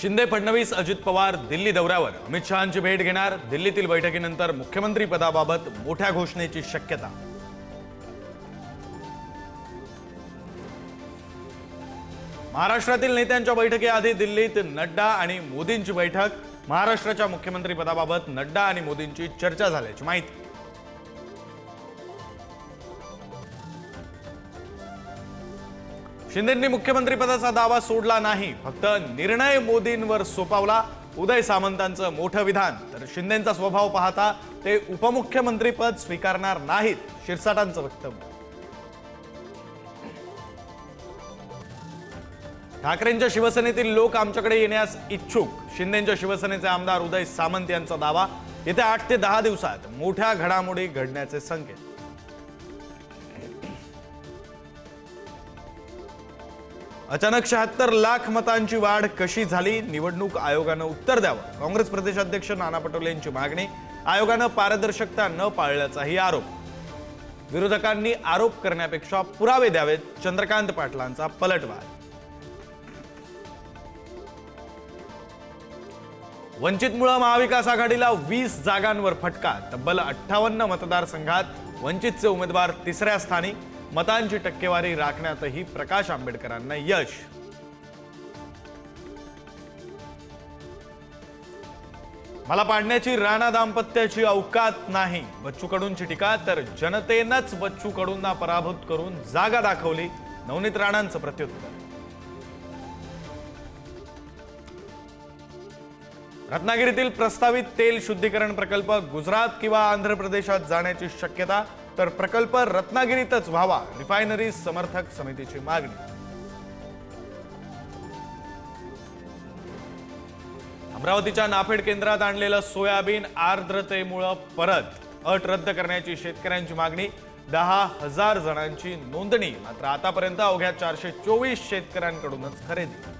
शिंदे फडणवीस अजित पवार दिल्ली दौऱ्यावर अमित शहांची भेट घेणार। दिल्लीतील बैठकीनंतर मुख्यमंत्री पदाबाबत मोठ्या घोषणेची शक्यता। महाराष्ट्रातील नेत्यांच्या बैठकीआधी दिल्लीत नड्डा आणि मोदींची बैठक। महाराष्ट्राच्या मुख्यमंत्री पदाबाबत नड्डा आणि मोदींची चर्चा झाल्याची माहिती। शिंदेंनी मुख्यमंत्रीपदाचा दावा सोडला नाही, फक्त निर्णय मोदींवर सोपवला। उदय सामंतांचं मोठं विधान। तर शिंदेंचा स्वभाव पाहता ते उपमुख्यमंत्रीपद स्वीकारणार नाहीत, शिरसाटांचं वक्तव्य। ठाकरेंच्या शिवसेनेतील लोक आमच्याकडे येण्यास इच्छुक। शिंदेंच्या शिवसेनेचे आमदार उदय सामंत यांचा दावा। येत्या 8 ते 10 दिवसात मोठ्या घडामोडी घडण्याचे संकेत। अचानक 76 लाख मतांची वाढ कशी झाली? निवडणूक आयोगानं उत्तर द्यावं। काँग्रेस प्रदेशाध्यक्ष नाना पटोले यांची मागणी। आयोगानं पारदर्शकता न पाळल्याचाही आरोप। विरोधकांनी आरोप करण्यापेक्षा पुरावे द्यावेत, चंद्रकांत पाटलांचा पलटवार। वंचितमुळे महाविकास आघाडीला 20 जागांवर फटका। तब्बल 58 मतदारसंघात वंचितचे उमेदवार तिसऱ्या स्थानी। मतांची टक्केवारी राखण्यातही प्रकाश आंबेडकरांना यश। मला पाडण्याची राणा दाम्पत्याची अवकात नाही, बच्चू कडूंची टीका। तर जनतेनंच बच्चू कडूंना पराभूत करून जागा दाखवली, नवनीत राणांचं प्रत्युत्तर। रत्नागिरीतील प्रस्तावित तेल शुद्धीकरण प्रकल्प गुजरात किंवा आंध्र प्रदेशात जाण्याची शक्यता। तर प्रकल्प रत्नागिरीतच व्हावा, रिफायनरी समर्थक समितीची मागणी। अमरावतीच्या नाफेड केंद्रात आणलेलं सोयाबीन आर्द्रतेमुळे परत। अट रद्द करण्याची शेतकऱ्यांची मागणी। 10,000 जणांची नोंदणी, मात्र आतापर्यंत अवघ्या 424 शेतकऱ्यांकडूनच खरेदी।